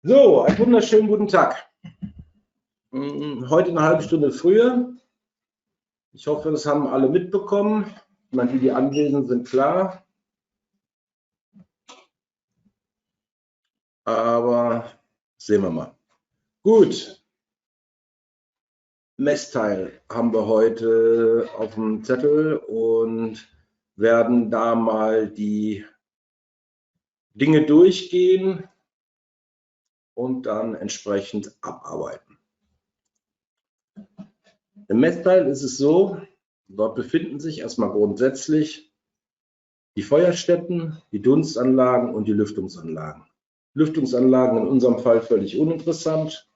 So, einen wunderschönen guten Tag. Heute eine halbe Stunde früher. Ich hoffe, das haben alle mitbekommen. Ich meine, die anwesend sind, klar. Aber sehen wir mal. Gut. Messteil haben wir heute auf dem Zettel und werden da mal die Dinge durchgehen und dann entsprechend abarbeiten. Im Messteil ist es so, dort befinden sich erstmal grundsätzlich die Feuerstätten, die Dunstanlagen und die Lüftungsanlagen. Lüftungsanlagen in unserem Fall völlig uninteressant.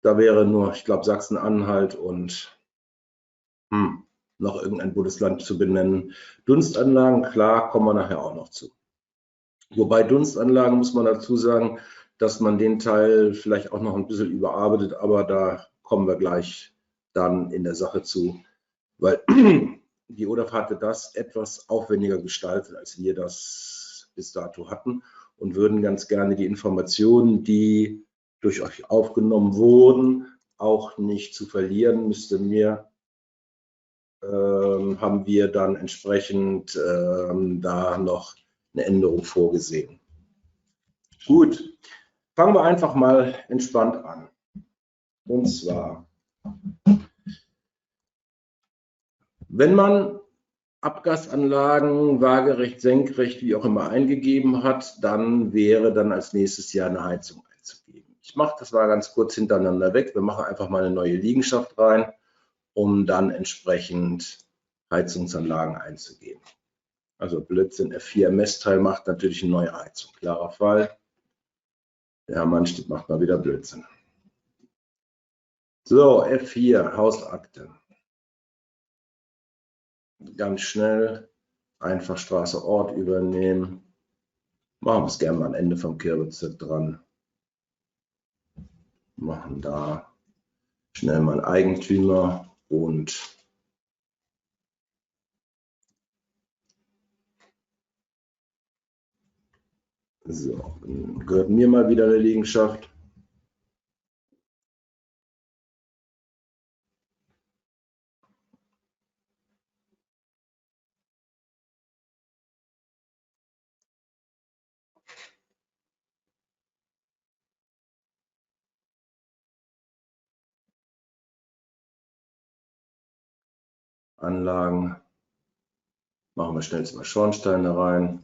Da wäre nur, ich glaube, Sachsen-Anhalt und noch irgendein Bundesland zu benennen. Dunstanlagen, klar, kommen wir nachher auch noch zu. Wobei Dunstanlagen, muss man dazu sagen, dass man den Teil vielleicht auch noch ein bisschen überarbeitet, aber da kommen wir gleich dann in der Sache zu, weil die ODAF hatte das etwas aufwendiger gestaltet, als wir das bis dato hatten und würden ganz gerne die Informationen, die durch euch aufgenommen wurden, auch nicht zu verlieren, haben wir dann entsprechend da noch eine Änderung vorgesehen. Gut, fangen wir einfach mal entspannt an. Und zwar, wenn man Abgasanlagen waagerecht, senkrecht, wie auch immer eingegeben hat, dann wäre dann als nächstes Jahr eine Heizung einzugeben. Ich mache das mal ganz kurz hintereinander weg. Wir machen einfach mal eine neue Liegenschaft rein, um dann entsprechend Heizungsanlagen einzugeben. Also Blödsinn, F4 Messteil macht natürlich eine neue Heizung. Klarer Fall. Der Herr Mannstedt macht mal wieder Blödsinn. So, F4, Hausakte. Ganz schnell, einfach Straße, Ort übernehmen. Machen wir es gerne mal am Ende vom Kirrbezirk dran. Machen da schnell mal Eigentümer und so, gehört mir mal wieder eine Liegenschaft. Anlagen. Machen wir schnell mal Schornsteine rein.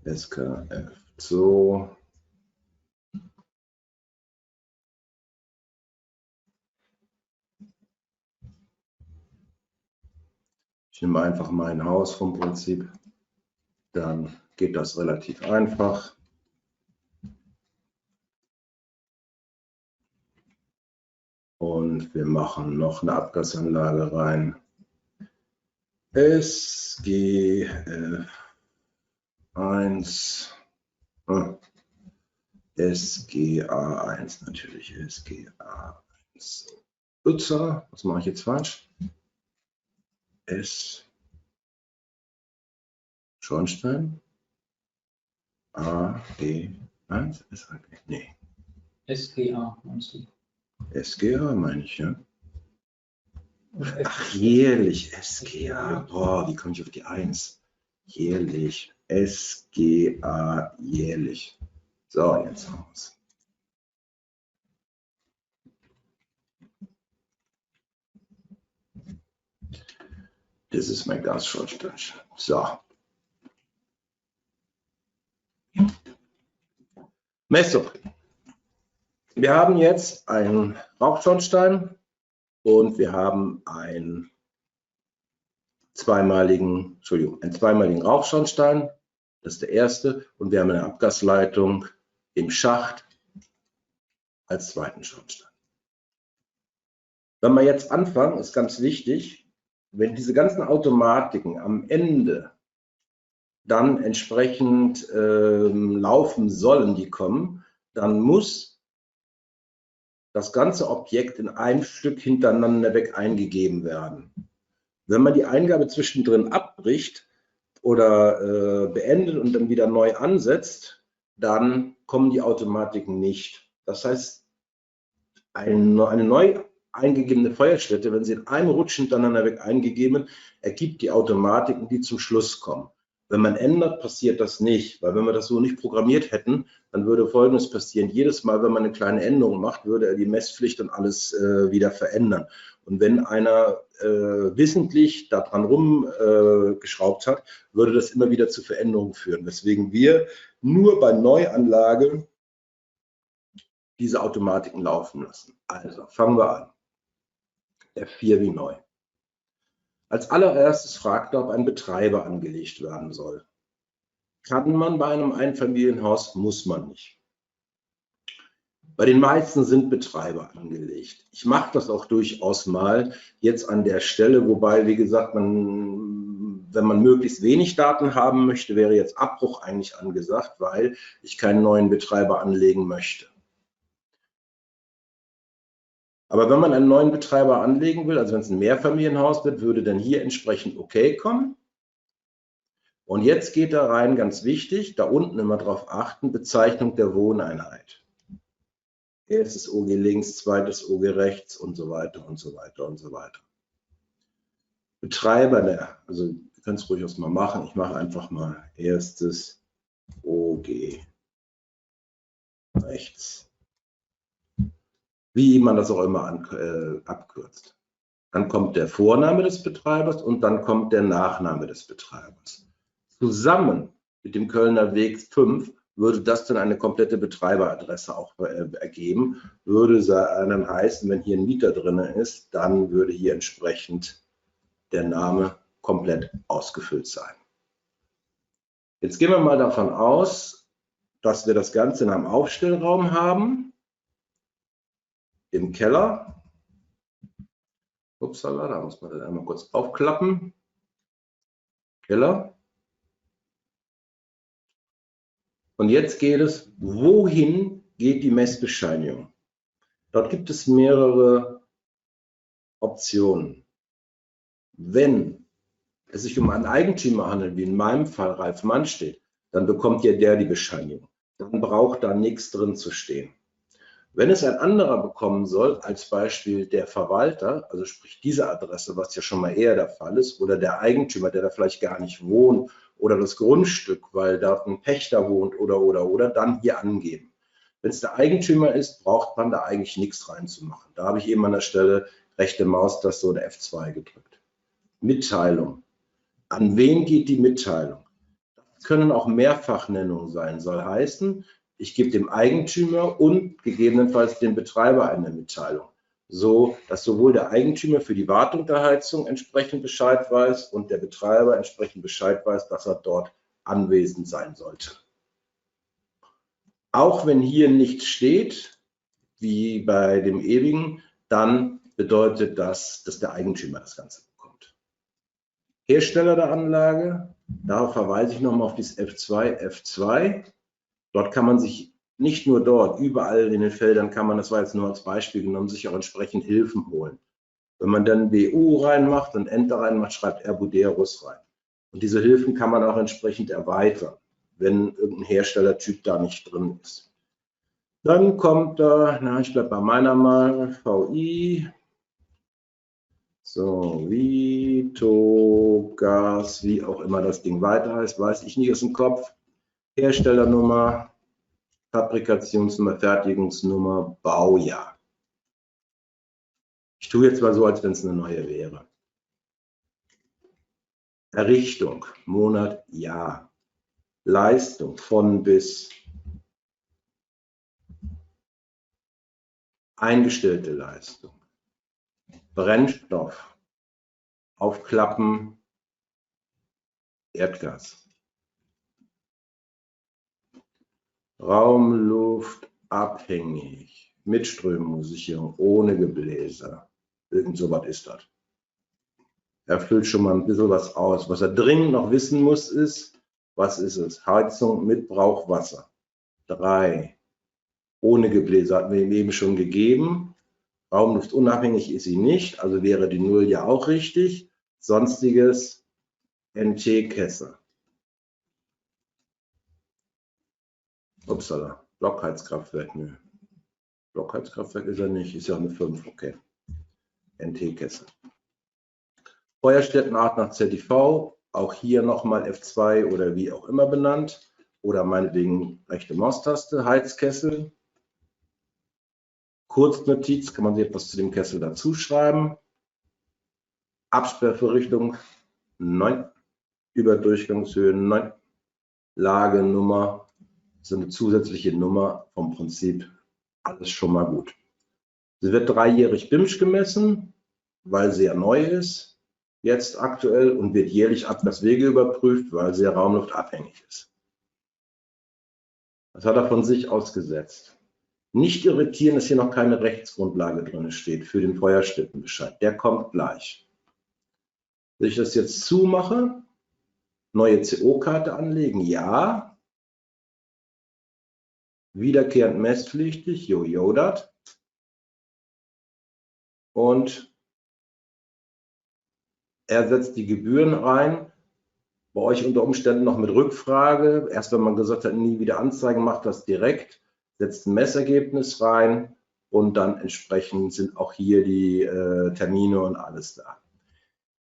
SKF. So. Ich nehme einfach mein Haus vom Prinzip. Dann geht das relativ einfach. Und wir machen noch eine Abgasanlage rein. SGF1. SGA1 natürlich. SGA1. Upsa, was mache ich jetzt falsch? S. Schornstein. AG1. Nee. SGA meinst du? SGA meine ich, ja. Ach, jährlich, SGA. Boah, wie komme ich auf die 1? Jährlich. SGA jährlich. So, jetzt haben wir es. Das ist mein Gasschornstein. So. Messung. Wir haben jetzt einen Rauchschornstein und wir haben einen zweimaligen Rauchschornstein. Das ist der erste. Und wir haben eine Abgasleitung im Schacht als zweiten Schornstein. Wenn wir jetzt anfangen, ist ganz wichtig, wenn diese ganzen Automatiken am Ende dann entsprechend laufen sollen, die kommen, dann muss das ganze Objekt in einem Stück hintereinander weg eingegeben werden. Wenn man die Eingabe zwischendrin abbricht, oder beendet und dann wieder neu ansetzt, dann kommen die Automatiken nicht. Das heißt, eine neu eingegebene Feuerstätte, wenn sie in einem Rutsch hintereinander weg eingegeben, ergibt die Automatiken, die zum Schluss kommen. Wenn man ändert, passiert das nicht, weil wenn wir das so nicht programmiert hätten, dann würde Folgendes passieren. Jedes Mal, wenn man eine kleine Änderung macht, würde er die Messpflicht und alles wieder verändern. Und wenn einer wissentlich daran rumgeschraubt hat, würde das immer wieder zu Veränderungen führen. Weswegen wir nur bei Neuanlage diese Automatiken laufen lassen. Also fangen wir an. F4 wie neu. Als allererstes fragt er, ob ein Betreiber angelegt werden soll. Kann man bei einem Einfamilienhaus, muss man nicht. Bei den meisten sind Betreiber angelegt. Ich mache das auch durchaus mal jetzt an der Stelle, wobei, wie gesagt, wenn man möglichst wenig Daten haben möchte, wäre jetzt Abbruch eigentlich angesagt, weil ich keinen neuen Betreiber anlegen möchte. Aber wenn man einen neuen Betreiber anlegen will, also wenn es ein Mehrfamilienhaus wird, würde dann hier entsprechend OK kommen. Und jetzt geht da rein, ganz wichtig, da unten immer darauf achten, Bezeichnung der Wohneinheit. Erstes OG links, zweites OG rechts und so weiter und so weiter und so weiter. Betreiber, also ihr könnt es ruhig mal machen, ich mache einfach mal erstes OG rechts. Wie man das auch immer abkürzt. Dann kommt der Vorname des Betreibers und dann kommt der Nachname des Betreibers. Zusammen mit dem Kölner Weg 5 würde das dann eine komplette Betreiberadresse auch ergeben. Würde dann heißen, wenn hier ein Mieter drin ist, dann würde hier entsprechend der Name komplett ausgefüllt sein. Jetzt gehen wir mal davon aus, dass wir das Ganze in einem Aufstellraum haben. Im Keller. Upsala, da muss man dann einmal kurz aufklappen. Keller. Und jetzt geht es, wohin geht die Messbescheinigung? Dort gibt es mehrere Optionen. Wenn es sich um einen Eigentümer handelt, wie in meinem Fall Ralf Mann steht, dann bekommt ja der die Bescheinigung. Dann braucht da nichts drin zu stehen. Wenn es ein anderer bekommen soll, als Beispiel der Verwalter, also sprich diese Adresse, was ja schon mal eher der Fall ist, oder der Eigentümer, der da vielleicht gar nicht wohnt, oder das Grundstück, weil da ein Pächter wohnt, oder, dann hier angeben. Wenn es der Eigentümer ist, braucht man da eigentlich nichts reinzumachen. Da habe ich eben an der Stelle rechte Maustaste oder F2 gedrückt. Mitteilung. An wen geht die Mitteilung? Das können auch Mehrfachnennungen sein, soll heißen, ich gebe dem Eigentümer und gegebenenfalls dem Betreiber eine Mitteilung, so dass sowohl der Eigentümer für die Wartung der Heizung entsprechend Bescheid weiß und der Betreiber entsprechend Bescheid weiß, dass er dort anwesend sein sollte. Auch wenn hier nichts steht, wie bei dem ewigen, dann bedeutet das, dass der Eigentümer das Ganze bekommt. Hersteller der Anlage, darauf verweise ich nochmal auf dieses F2. Dort kann man sich nicht nur dort, überall in den Feldern kann man, das war jetzt nur als Beispiel genommen, sich auch entsprechend Hilfen holen. Wenn man dann BU reinmacht und Enter reinmacht, schreibt er Buderus rein. Und diese Hilfen kann man auch entsprechend erweitern, wenn irgendein Herstellertyp da nicht drin ist. Dann kommt da, ich bleibe bei meiner mal, VI, so, Vito, Gas, wie auch immer das Ding weiter heißt, weiß ich nicht aus dem Kopf. Herstellernummer, Fabrikationsnummer, Fertigungsnummer, Baujahr. Ich tue jetzt mal so, als wenn es eine neue wäre. Errichtung, Monat, Jahr. Leistung, von bis. Eingestellte Leistung. Brennstoff, Aufklappen, Erdgas. Raum, Luft, abhängig, Mitströmungssicherung, ohne Gebläse. Irgend so was ist das. Er füllt schon mal ein bisschen was aus. Was er dringend noch wissen muss, ist, was ist es? Heizung mit Brauchwasser. 3. Ohne Gebläse hatten wir ihm eben schon gegeben. Raumluft unabhängig ist sie nicht, also wäre die 0 ja auch richtig. Sonstiges NT-Kessel. Upsala, Blockheizkraftwerk, nö. Blockheizkraftwerk ist er nicht, ist ja eine 5, okay. NT-Kessel. Feuerstättenart nach ZTV, auch hier nochmal F2 oder wie auch immer benannt. Oder meinetwegen rechte Maustaste, Heizkessel. Kurznotiz, kann man sich etwas zu dem Kessel dazu schreiben. Absperrvorrichtung 9, Überdurchgangshöhe 9, Lagenummer, so eine zusätzliche Nummer, vom Prinzip alles schon mal gut. Sie wird dreijährig BIMSCH gemessen, weil sie ja neu ist, jetzt aktuell, und wird jährlich Abgaswege überprüft, weil sie ja raumluftabhängig ist. Das hat er von sich ausgesetzt. Nicht irritieren, dass hier noch keine Rechtsgrundlage drin steht für den Feuerstättenbescheid. Der kommt gleich. Wenn ich das jetzt zumache, neue CO-Karte anlegen, ja. Wiederkehrend messpflichtig, dat. Und er setzt die Gebühren rein. Bei euch unter Umständen noch mit Rückfrage. Erst wenn man gesagt hat, nie wieder anzeigen, macht das direkt. Setzt ein Messergebnis rein und dann entsprechend sind auch hier die Termine und alles da.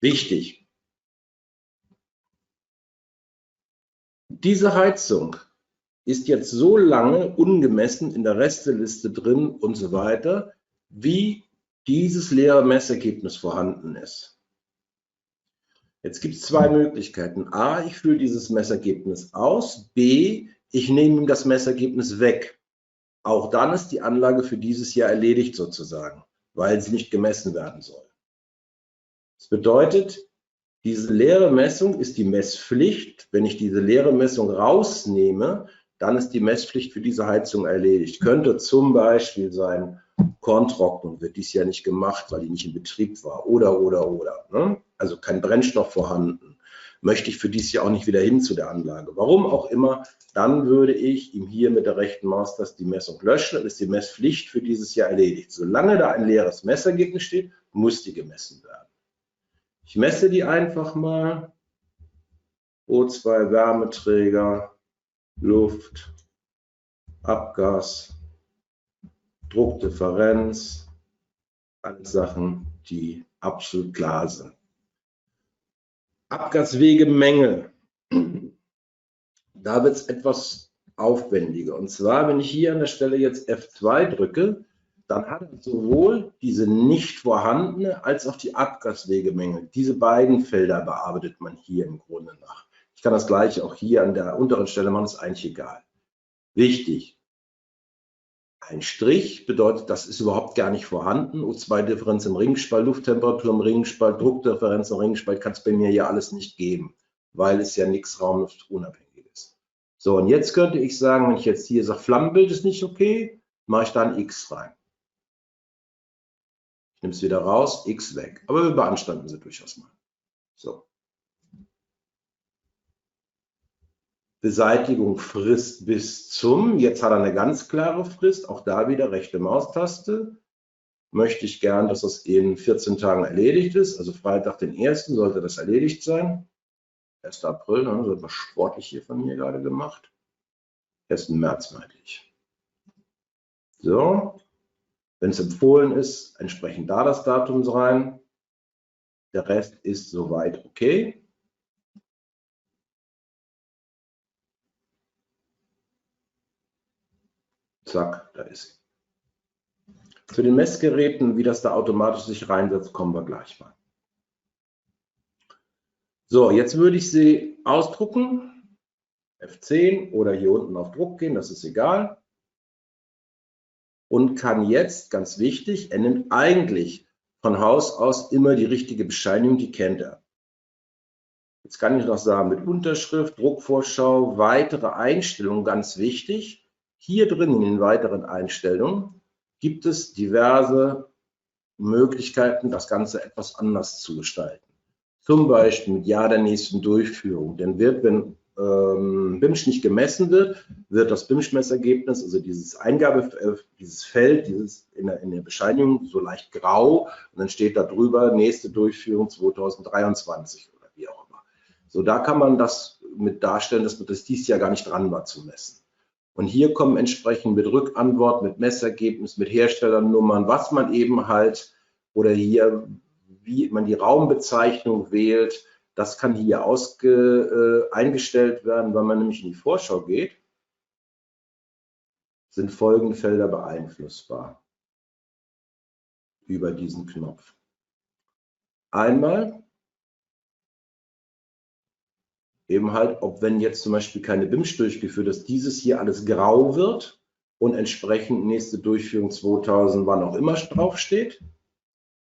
Wichtig. Diese Heizung ist jetzt so lange ungemessen in der Resteliste drin und so weiter, wie dieses leere Messergebnis vorhanden ist. Jetzt gibt es zwei Möglichkeiten. A, ich fülle dieses Messergebnis aus. B, ich nehme ihm das Messergebnis weg. Auch dann ist die Anlage für dieses Jahr erledigt sozusagen, weil sie nicht gemessen werden soll. Das bedeutet, diese leere Messung ist die Messpflicht. Wenn ich diese leere Messung rausnehme, dann ist die Messpflicht für diese Heizung erledigt. Könnte zum Beispiel sein, Korntrocknung wird dies Jahr nicht gemacht, weil die nicht in Betrieb war. Oder. Ne? Also kein Brennstoff vorhanden. Möchte ich für dieses Jahr auch nicht wieder hin zu der Anlage. Warum auch immer, dann würde ich ihm hier mit der rechten Maustaste die Messung löschen. Dann ist die Messpflicht für dieses Jahr erledigt. Solange da ein leeres Messergebnis steht, muss die gemessen werden. Ich messe die einfach mal. O2, Wärmeträger, Luft, Abgas, Druckdifferenz, alles Sachen, die absolut klar sind. Abgaswegemängel. Da wird es etwas aufwendiger. Und zwar, wenn ich hier an der Stelle jetzt F2 drücke, dann hat er sowohl diese nicht vorhandene als auch die Abgaswegemängel. Diese beiden Felder bearbeitet man hier im Grunde nach. Ich kann das gleiche auch hier an der unteren Stelle machen, ist eigentlich egal. Wichtig. Ein Strich bedeutet, das ist überhaupt gar nicht vorhanden. O2-Differenz im Ringspalt, Lufttemperatur im Ringspalt, Druckdifferenz im Ringspalt kann es bei mir hier alles nicht geben, weil es ja nichts raumluftunabhängig ist. So, und jetzt könnte ich sagen, wenn ich jetzt hier sage, Flammenbild ist nicht okay, mache ich da ein X rein. Ich nehme es wieder raus, X weg. Aber wir beanstanden sie durchaus mal. So. Beseitigung Frist bis zum, jetzt hat er eine ganz klare Frist, auch da wieder rechte Maustaste. Möchte ich gern, dass das in 14 Tagen erledigt ist, also Freitag den 1. sollte das erledigt sein. 1. April, das wird was sportlich hier von mir gerade gemacht. 1. März meintlich. So, wenn es empfohlen ist, entsprechend da das Datum rein. Der Rest ist soweit okay. Zack, da ist sie. Zu den Messgeräten, wie das da automatisch sich reinsetzt, kommen wir gleich mal. So, jetzt würde ich sie ausdrucken, F10 oder hier unten auf Druck gehen, das ist egal. Und kann jetzt, ganz wichtig, er nimmt eigentlich von Haus aus immer die richtige Bescheinigung, die kennt er. Jetzt kann ich noch sagen, mit Unterschrift, Druckvorschau, weitere Einstellungen, ganz wichtig. Hier drin in den weiteren Einstellungen gibt es diverse Möglichkeiten, das Ganze etwas anders zu gestalten. Zum Beispiel mit Ja der nächsten Durchführung. Denn wenn BIMSCH nicht gemessen wird, wird das BIMSCH-Messergebnis, also dieses dieses Feld, in der Bescheinigung so leicht grau und dann steht da drüber nächste Durchführung 2023 oder wie auch immer. So, da kann man das mit darstellen, dass das dieses Jahr gar nicht dran war zu messen. Und hier kommen entsprechend mit Rückantwort, mit Messergebnis, mit Herstellernummern, was man eben halt, oder hier, wie man die Raumbezeichnung wählt, das kann hier eingestellt werden. Wenn man nämlich in die Vorschau geht, sind folgende Felder beeinflussbar über diesen Knopf. Einmal eben halt, ob wenn jetzt zum Beispiel keine BIMS durchgeführt ist, dieses hier alles grau wird und entsprechend nächste Durchführung 2000, wann auch immer draufsteht.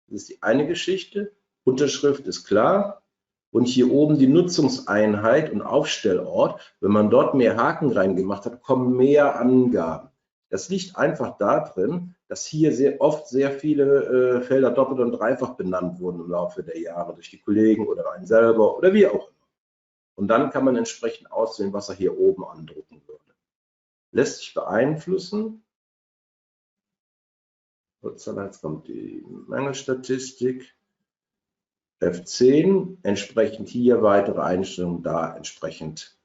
Das ist die eine Geschichte. Unterschrift ist klar. Und hier oben die Nutzungseinheit und Aufstellort. Wenn man dort mehr Haken reingemacht hat, kommen mehr Angaben. Das liegt einfach darin, dass hier sehr oft sehr viele Felder doppelt und dreifach benannt wurden im Laufe der Jahre durch die Kollegen oder einen selber oder wie auch immer. Und dann kann man entsprechend auswählen, was er hier oben andrucken würde. Lässt sich beeinflussen. Jetzt kommt die Mangelstatistik. F10, entsprechend hier weitere Einstellungen, da entsprechend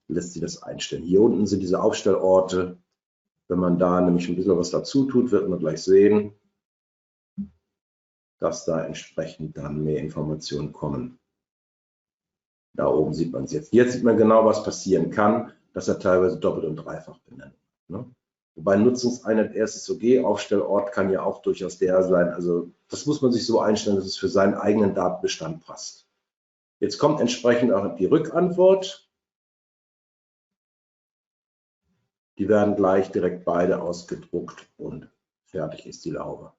lässt sich das einstellen. Hier unten sind diese Aufstellorte. Wenn man da nämlich ein bisschen was dazu tut, wird man gleich sehen, dass da entsprechend dann mehr Informationen kommen. Da oben sieht man es jetzt. Jetzt sieht man genau, was passieren kann, dass er teilweise doppelt und dreifach benennt. Ne? Wobei Nutzungseinheit erstes OG, Aufstellort kann ja auch durchaus der sein. Also das muss man sich so einstellen, dass es für seinen eigenen Datenbestand passt. Jetzt kommt entsprechend auch die Rückantwort. Die werden gleich direkt beide ausgedruckt und fertig ist die Laube.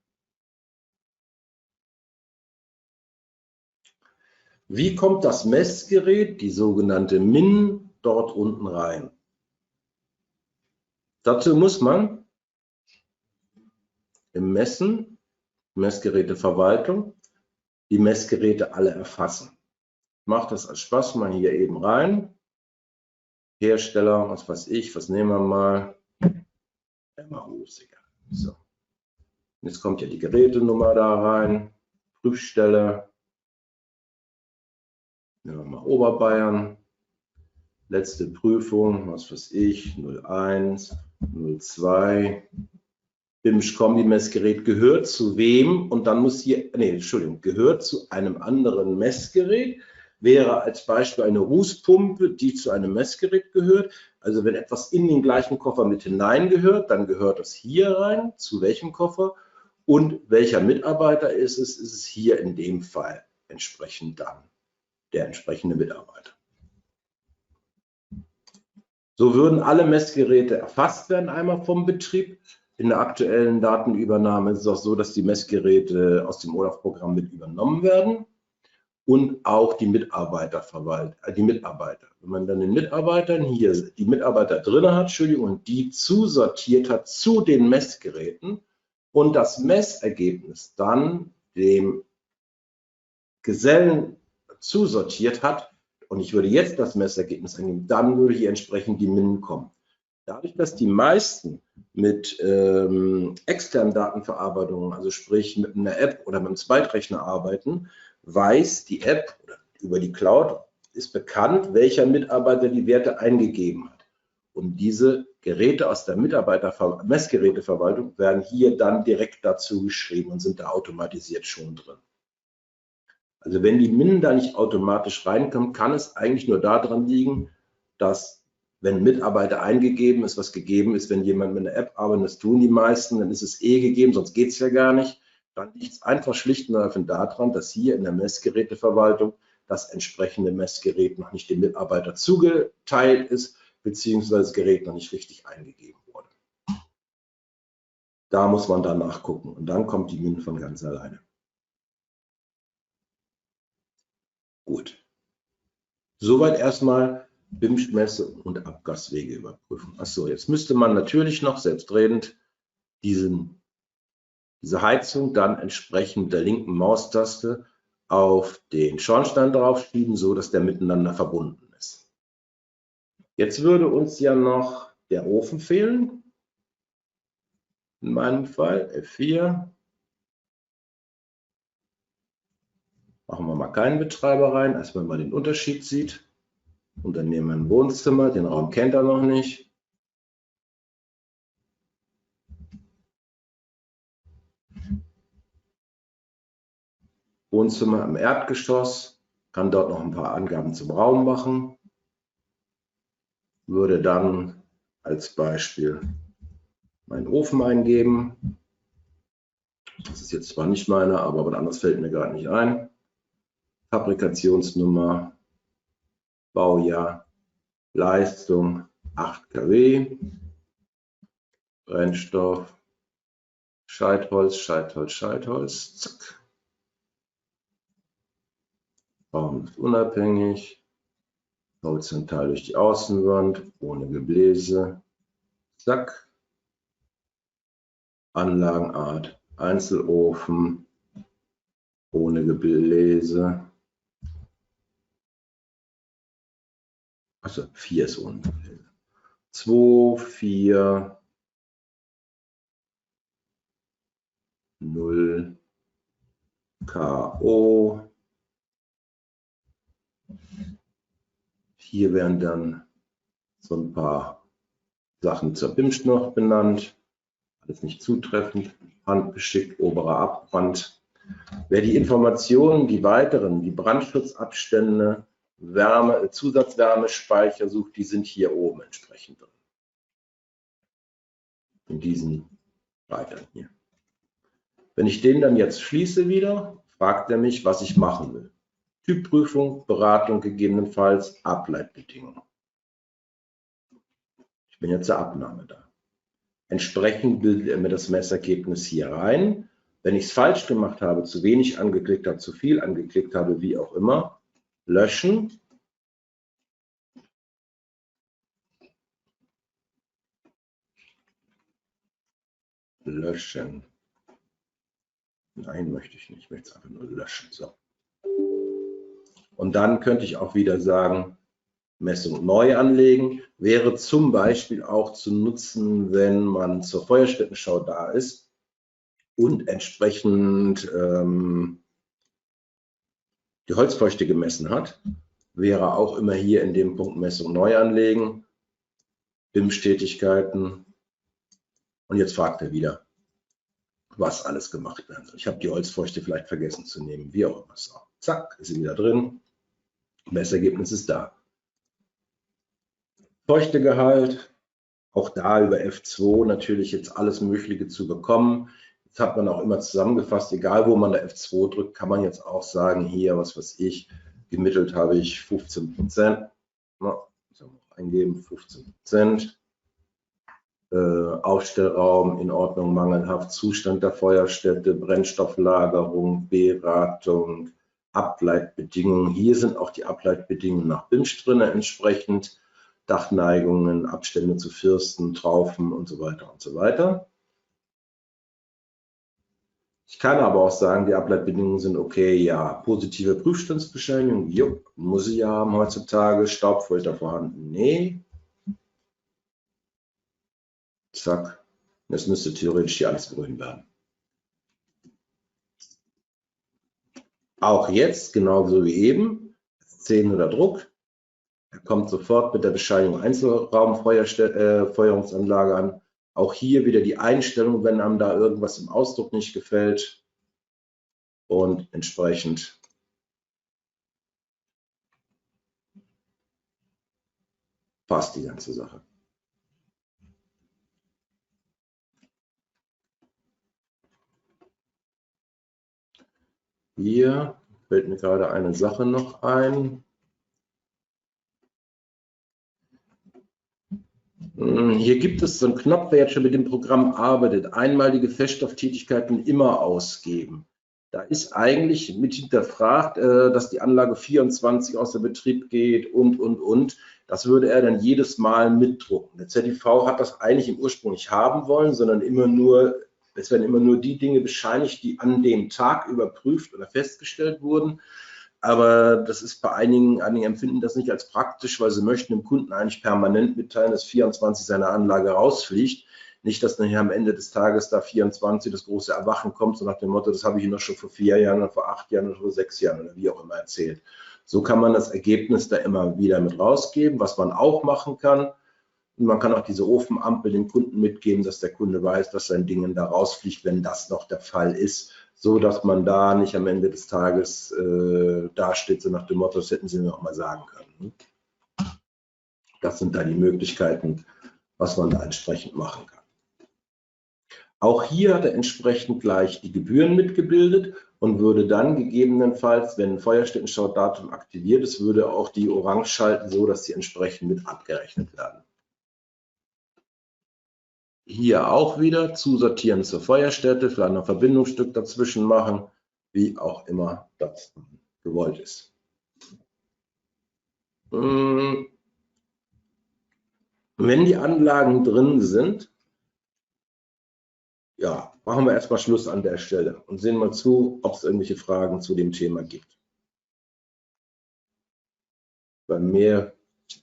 Wie kommt das Messgerät, die sogenannte MIN, dort unten rein? Dazu muss man im Messen, Messgeräteverwaltung, die Messgeräte alle erfassen. Macht das als Spaß mal hier eben rein. Hersteller, was weiß ich, was nehmen wir mal? MAU ist egal. So. Jetzt kommt ja die Gerätenummer da rein, Prüfstelle. Nehmen wir mal Oberbayern. Letzte Prüfung, was weiß ich, 01, 02. BIMS-Kombi-Messgerät gehört zu wem? Und dann muss hier, nee, Entschuldigung, gehört zu einem anderen Messgerät. Wäre als Beispiel eine Rußpumpe, die zu einem Messgerät gehört. Also wenn etwas in den gleichen Koffer mit hineingehört, dann gehört das hier rein. Zu welchem Koffer? Und welcher Mitarbeiter ist es hier in dem Fall entsprechend dann der entsprechende Mitarbeiter. So würden alle Messgeräte erfasst werden, einmal vom Betrieb. In der aktuellen Datenübernahme ist es auch so, dass die Messgeräte aus dem OLAF-Programm mit übernommen werden und auch die Mitarbeiter verwalten, die Mitarbeiter. Wenn man dann den Mitarbeitern hier die Mitarbeiter drin hat, Entschuldigung, und die zusortiert hat zu den Messgeräten und das Messergebnis dann dem Gesellen zusortiert hat und ich würde jetzt das Messergebnis eingeben, dann würde hier entsprechend die MIN kommen. Dadurch, dass die meisten mit externen Datenverarbeitungen, also sprich mit einer App oder mit einem Zweitrechner arbeiten, weiß die App oder über die Cloud ist bekannt, welcher Mitarbeiter die Werte eingegeben hat. Und diese Geräte aus der Messgeräteverwaltung werden hier dann direkt dazu geschrieben und sind da automatisiert schon drin. Also wenn die MIN da nicht automatisch reinkommt, kann es eigentlich nur daran liegen, dass wenn Mitarbeiter eingegeben ist, was gegeben ist, wenn jemand mit einer App arbeitet, das tun die meisten, dann ist es eh gegeben, sonst geht es ja gar nicht. Dann liegt es einfach schlicht und einfach daran, dass hier in der Messgeräteverwaltung das entsprechende Messgerät noch nicht dem Mitarbeiter zugeteilt ist, beziehungsweise das Gerät noch nicht richtig eingegeben wurde. Da muss man dann nachgucken und dann kommt die MIN von ganz alleine. Gut. Soweit erstmal BIMS-Messe und Abgaswege überprüfen. Achso, jetzt müsste man natürlich noch selbstredend diese Heizung dann entsprechend mit der linken Maustaste auf den Schornstein draufschieben, so dass der miteinander verbunden ist. Jetzt würde uns ja noch der Ofen fehlen. In meinem Fall F4. Machen wir mal keinen Betreiber rein, als man mal den Unterschied sieht. Und dann nehmen wir ein Wohnzimmer, den Raum kennt er noch nicht. Wohnzimmer im Erdgeschoss, kann dort noch ein paar Angaben zum Raum machen, würde dann als Beispiel meinen Ofen eingeben. Das ist jetzt zwar nicht meiner, aber was anderes fällt mir gerade nicht ein. Fabrikationsnummer, Baujahr, Leistung 8 kW, Brennstoff, Scheitholz, Scheitholz, Scheitholz, zack. Raum ist unabhängig, horizontal durch die Außenwand, ohne Gebläse, zack. Anlagenart, Einzelofen, ohne Gebläse. Also 4 ist ohne Gebläse. 2, 4, 0, KO. Hier werden dann so ein paar Sachen zur BIMSCH noch benannt. Alles nicht zutreffend. Handbeschickt, oberer Abbrand. Wer die Informationen, die weiteren, die Brandschutzabstände, Zusatzwärmespeicher sucht, die sind hier oben entsprechend drin. In diesen Speichern hier. Wenn ich den dann jetzt schließe wieder, fragt er mich, was ich machen will. Typprüfung, Beratung gegebenenfalls, Ableitbedingungen. Ich bin jetzt zur Abnahme da. Entsprechend bildet er mir das Messergebnis hier rein. Wenn ich es falsch gemacht habe, zu wenig angeklickt habe, zu viel angeklickt habe, wie auch immer, löschen. Löschen. Nein, möchte ich nicht. Ich möchte es einfach nur löschen. So. Und dann könnte ich auch wieder sagen, Messung neu anlegen. Wäre zum Beispiel auch zu nutzen, wenn man zur Feuerstättenschau da ist und entsprechend die Holzfeuchte gemessen hat. Wäre auch immer hier in dem Punkt Messung neu anlegen. BIMSCH-Tätigkeiten. Und jetzt fragt er wieder, was alles gemacht werden soll. Ich habe die Holzfeuchte vielleicht vergessen zu nehmen, wie auch immer. So, zack, ist sie wieder drin. Messergebnis ist da. Feuchtegehalt, auch da über F2 natürlich jetzt alles Mögliche zu bekommen. Jetzt hat man auch immer zusammengefasst, egal wo man da F2 drückt, kann man jetzt auch sagen, hier, was weiß ich, gemittelt habe ich 15%. Na, muss man auch eingeben, 15%. Aufstellraum in Ordnung, mangelhaft, Zustand der Feuerstätte, Brennstofflagerung, Beratung, Ableitbedingungen. Hier sind auch die Ableitbedingungen nach BIMSCH drin, entsprechend Dachneigungen, Abstände zu Firsten, Traufen und so weiter und so weiter. Ich kann aber auch sagen, die Ableitbedingungen sind okay, ja, positive Prüfstandsbescheinigung, jupp, muss ich ja haben heutzutage, Staubfilter vorhanden, nee. Zack, das müsste theoretisch hier alles grün werden. Auch jetzt, genauso wie eben, 10 oder Druck. Er kommt sofort mit der Bescheinigung Einzelraumfeuerungsanlage an. Auch hier wieder die Einstellung, wenn einem da irgendwas im Ausdruck nicht gefällt. Und entsprechend passt die ganze Sache. Hier fällt mir gerade eine Sache noch ein. Hier gibt es so einen Knopf, wer jetzt schon mit dem Programm arbeitet, einmalige Feststofftätigkeiten immer ausgeben. Da ist eigentlich mit hinterfragt, dass die Anlage 24 außer Betrieb geht und. Das würde er dann jedes Mal mitdrucken. Der ZDV hat das eigentlich im Ursprung nicht haben wollen, sondern es werden immer nur die Dinge bescheinigt, die an dem Tag überprüft oder festgestellt wurden. Aber das ist bei einige empfinden das nicht als praktisch, weil sie möchten dem Kunden eigentlich permanent mitteilen, dass 24 seine Anlage rausfliegt. Nicht, dass nachher am Ende des Tages da 24 das große Erwachen kommt, so nach dem Motto, das habe ich Ihnen doch schon vor 4 Jahren oder vor 8 Jahren oder vor 6 Jahren oder wie auch immer erzählt. So kann man das Ergebnis da immer wieder mit rausgeben, was man auch machen kann. Und man kann auch diese Ofenampel dem Kunden mitgeben, dass der Kunde weiß, dass sein Ding da rausfliegt, wenn das noch der Fall ist. so dass man da nicht am Ende des Tages dasteht, so nach dem Motto, das hätten Sie mir auch mal sagen können. Das sind dann die Möglichkeiten, was man da entsprechend machen kann. Auch hier hat er entsprechend gleich die Gebühren mitgebildet und würde dann gegebenenfalls, wenn ein Feuerstättenschau-Datum aktiviert ist, würde auch die Orange schalten, so dass sie entsprechend mit abgerechnet werden. Hier auch wieder zusortieren zur Feuerstätte, vielleicht noch ein Verbindungsstück dazwischen machen, wie auch immer das gewollt ist. Wenn die Anlagen drin sind, ja, machen wir erstmal Schluss an der Stelle und sehen mal zu, ob es irgendwelche Fragen zu dem Thema gibt. Bei mir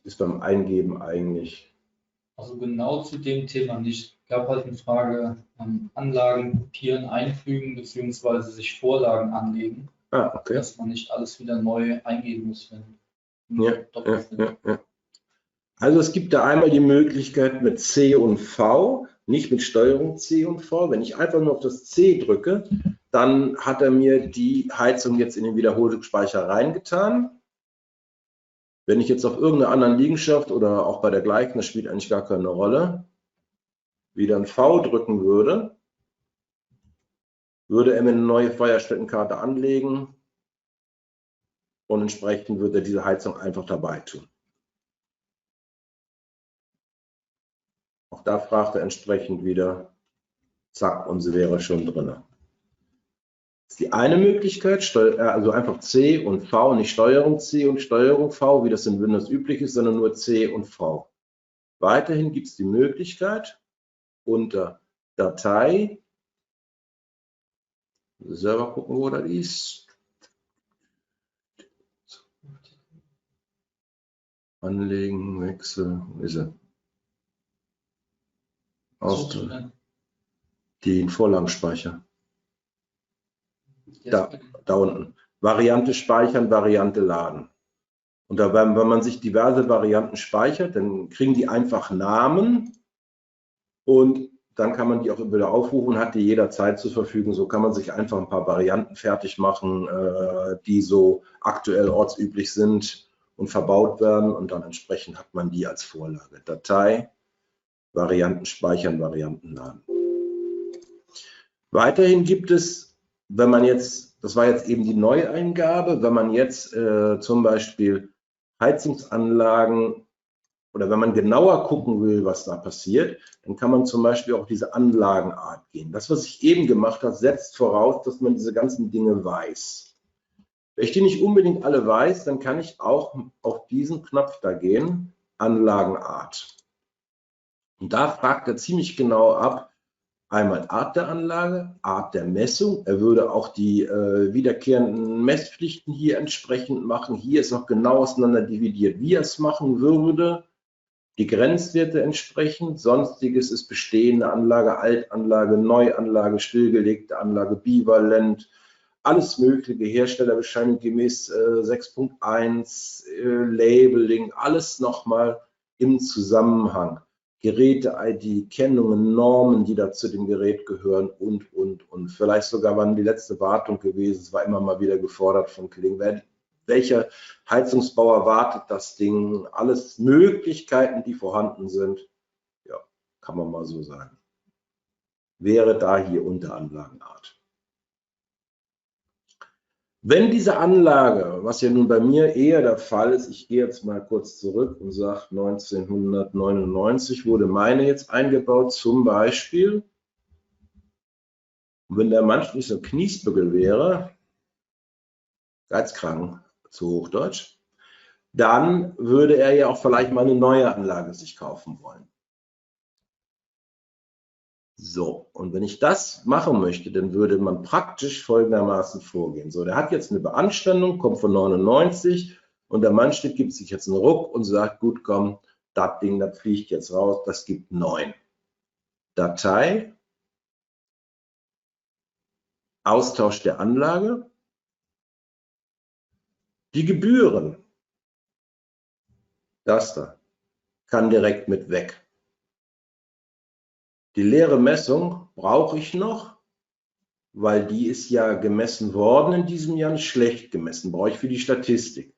ist beim Eingeben eigentlich. Also genau zu dem Thema nicht. Es gab halt eine Frage, Anlagen kopieren, einfügen bzw. sich Vorlagen anlegen, Okay. dass man nicht alles wieder neu eingeben muss. Ja. Also es gibt da einmal die Möglichkeit mit C und V, nicht mit Steuerung C und V. Wenn ich einfach nur auf das C drücke, dann hat er mir die Heizung jetzt in den Wiederholungsspeicher reingetan. Wenn ich jetzt auf irgendeiner anderen Liegenschaft oder auch bei der gleichen, das spielt eigentlich gar keine Rolle, wieder ein V drücken würde, würde er mir eine neue Feuerstättenkarte anlegen und entsprechend würde er diese Heizung einfach dabei tun. Auch da fragt er entsprechend wieder, zack, und sie wäre schon drin. Das ist die eine Möglichkeit, also einfach C und V, nicht Steuerung C und Steuerung V, wie das in Windows üblich ist, sondern nur C und V. Weiterhin gibt es die Möglichkeit, unter Datei, selber gucken, wo das ist, anlegen, Wechsel, wo ist er? Den Vorlagenspeicher. Da unten. Variante speichern, Variante laden. Und da, wenn man sich diverse Varianten speichert, dann kriegen die einfach Namen und dann kann man die auch wieder aufrufen und hat die jederzeit zur Verfügung. So kann man sich einfach ein paar Varianten fertig machen, die so aktuell ortsüblich sind und verbaut werden und dann entsprechend hat man die als Vorlage. Datei, Varianten speichern, Varianten laden. Weiterhin gibt es, wenn man jetzt, das war jetzt eben die Neueingabe, wenn man jetzt zum Beispiel Heizungsanlagen oder wenn man genauer gucken will, was da passiert, dann kann man zum Beispiel auch diese Anlagenart gehen. Das, was ich eben gemacht habe, setzt voraus, dass man diese ganzen Dinge weiß. Wenn ich die nicht unbedingt alle weiß, dann kann ich auch auf diesen Knopf da gehen, Anlagenart. Und da fragt er ziemlich genau ab, einmal Art der Anlage, Art der Messung. Er würde auch die wiederkehrenden Messpflichten hier entsprechend machen. Hier ist auch genau auseinander dividiert, wie er es machen würde. Die Grenzwerte entsprechend. Sonstiges ist bestehende Anlage, Altanlage, Neuanlage, stillgelegte Anlage, bivalent. Alles mögliche, Herstellerbescheinigung gemäß 6.1, Labeling, alles nochmal im Zusammenhang. Geräte-ID, Kennungen, Normen, die da zu dem Gerät gehören und. Vielleicht sogar wann die letzte Wartung gewesen, es war immer mal wieder gefordert von Kollegen. Welcher Heizungsbauer wartet das Ding? Alles Möglichkeiten, die vorhanden sind. Ja, kann man mal so sagen. Wäre da hier unter Anlagenart. Wenn diese Anlage, was ja nun bei mir eher der Fall ist, ich gehe jetzt mal kurz zurück und sage 1999 wurde meine jetzt eingebaut, zum Beispiel, wenn der Mann nicht so Kniesbügel wäre, geizkrank zu Hochdeutsch, dann würde er ja auch vielleicht mal eine neue Anlage sich kaufen wollen. So, und wenn ich das machen möchte, dann würde man praktisch folgendermaßen vorgehen. So, der hat jetzt eine Beanstandung, kommt von 99 und der Mannstedt gibt sich jetzt einen Ruck und sagt, gut, komm, das Ding, das fliegt jetzt raus, das gibt 9. Datei, Austausch der Anlage, die Gebühren, das da, kann direkt mit weg. Die leere Messung brauche ich noch, weil die ist ja gemessen worden in diesem Jahr, nicht schlecht gemessen, brauche ich für die Statistik.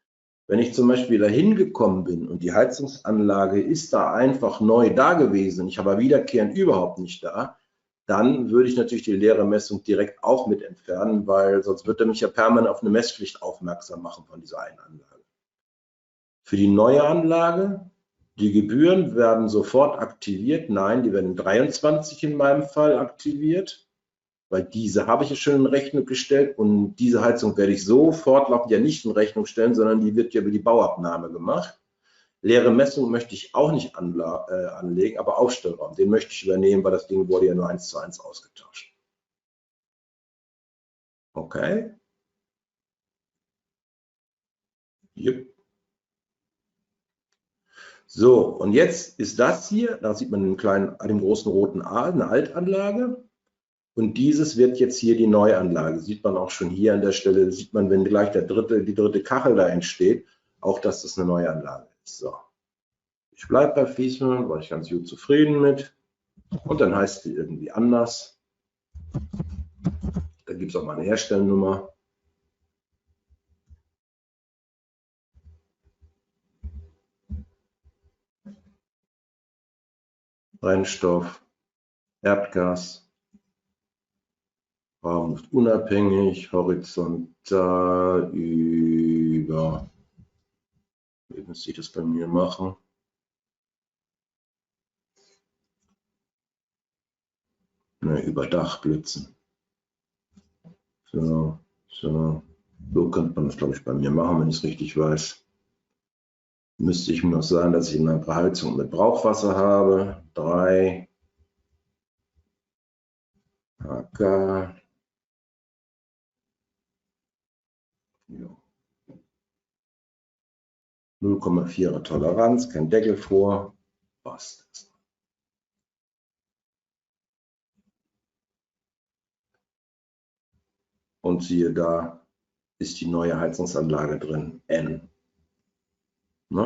Wenn ich zum Beispiel da hingekommen bin und die Heizungsanlage ist da einfach neu da gewesen, ich habe wiederkehrend überhaupt nicht da, dann würde ich natürlich die leere Messung direkt auch mit entfernen, weil sonst wird er mich ja permanent auf eine Messpflicht aufmerksam machen von dieser einen Anlage. Für die neue Anlage, die Gebühren werden sofort aktiviert. Nein, die werden 23 in meinem Fall aktiviert, weil diese habe ich ja schon in Rechnung gestellt und diese Heizung werde ich so fortlaufend ja nicht in Rechnung stellen, sondern die wird ja über die Bauabnahme gemacht. Leere Messung möchte ich auch nicht anlegen, aber Aufstellraum, den möchte ich übernehmen, weil das Ding wurde ja nur 1:1 ausgetauscht. Okay. Yep. So, und jetzt ist das hier, da sieht man den großen roten A, eine Altanlage. Und dieses wird jetzt hier die Neuanlage. Sieht man auch schon hier an der Stelle, sieht man, wenn gleich die dritte Kachel da entsteht, auch, dass das eine Neuanlage ist. So. Ich bleibe bei Viessmann, war ich ganz gut zufrieden mit. Und dann heißt die irgendwie anders. Da gibt es auch mal eine Herstellnummer. Brennstoff, Erdgas, Raumluft unabhängig, horizontal über, wie müsste ich das bei mir machen? Ne, über Dachblitzen. So könnte man das, glaube ich, bei mir machen, wenn ich es richtig weiß. Müsste ich noch sagen, dass ich eine Beheizung mit Brauchwasser habe. 3 HK. Ja. 0,4er Toleranz, kein Deckel vor. Passt. Und siehe da, ist die neue Heizungsanlage drin, N.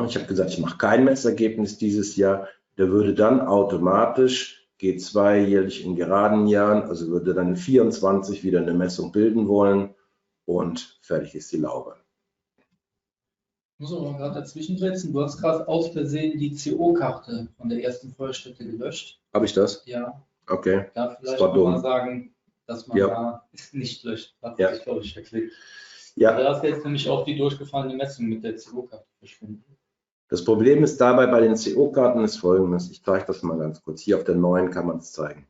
Ich habe gesagt, ich mache kein Messergebnis dieses Jahr. Der würde dann automatisch G2 jährlich in geraden Jahren, also würde dann in 24 wieder eine Messung bilden wollen und fertig ist die Laube. Ich muss aber gerade dazwischen setzen. Du hast gerade aus Versehen die CO-Karte von der ersten Feuerstätte gelöscht. Habe ich das? Ja. Okay. Da vielleicht mal sagen, dass man da nicht löscht. Hat sich, glaube ich, verklickt. Ja. Da ist jetzt nämlich auch die durchgefallene Messung mit der CO-Karte verschwunden. Das Problem ist dabei bei den CO-Karten ist folgendes. Ich zeige das mal ganz kurz. Hier auf der neuen kann man es zeigen.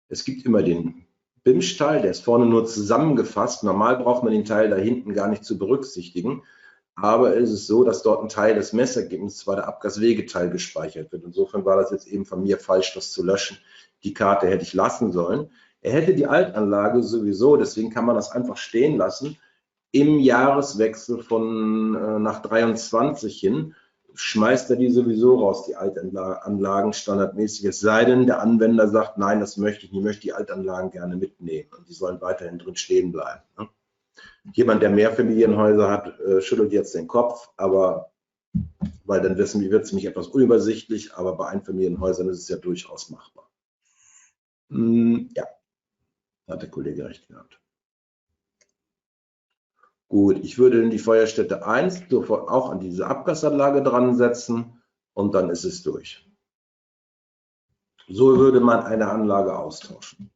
Es gibt immer den BIMSCH-Teil, der ist vorne nur zusammengefasst. Normal braucht man den Teil da hinten gar nicht zu berücksichtigen. Aber es ist so, dass dort ein Teil des Messergebnisses, zwar der Abgaswegeteil, gespeichert wird. Insofern war das jetzt eben von mir falsch, das zu löschen. Die Karte hätte ich lassen sollen. Er hätte die Altanlage sowieso, deswegen kann man das einfach stehen lassen. Im Jahreswechsel von nach 23 hin schmeißt er die sowieso raus, die Altanlagen standardmäßig. Es sei denn, der Anwender sagt, nein, das möchte ich nicht, ich möchte die Altanlagen gerne mitnehmen und die sollen weiterhin drin stehen bleiben. Ne? Jemand, der Mehrfamilienhäuser hat, schüttelt jetzt den Kopf, aber weil dann wird es nämlich etwas unübersichtlich, aber bei Einfamilienhäusern ist es ja durchaus machbar. Ja, hat der Kollege recht gehabt. Gut, ich würde die Feuerstätte 1 sofort auch an diese Abgasanlage dran setzen und dann ist es durch. So würde man eine Anlage austauschen.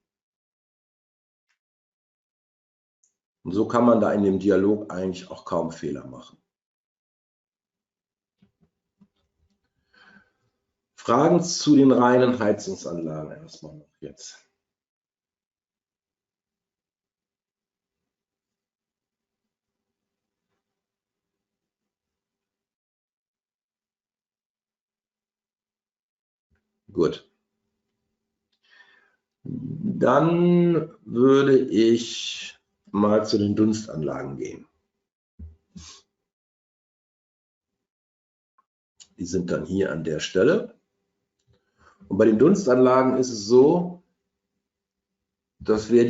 Und so kann man da in dem Dialog eigentlich auch kaum Fehler machen. Fragen zu den reinen Heizungsanlagen erstmal noch jetzt. Gut. Dann würde ich mal zu den Dunstanlagen gehen. Die sind dann hier an der Stelle. Und bei den Dunstanlagen ist es so, dass wir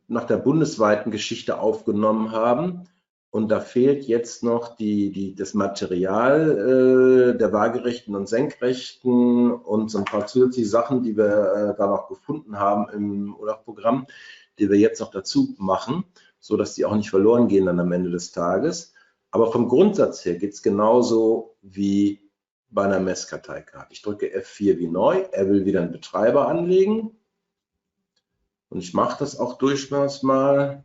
nach der bundesweiten Geschichte aufgenommen haben. Und da fehlt jetzt noch das Material der waagerechten und senkrechten und so ein paar zusätzliche Sachen, die wir da noch gefunden haben im OLAF-Programm. die wir jetzt noch dazu machen, so dass die auch nicht verloren gehen dann am Ende des Tages. Aber vom Grundsatz her geht es genauso wie bei einer Messkarteikarte. Ich drücke F4 wie neu, er will wieder einen Betreiber anlegen. Und ich mache das auch durchaus mal.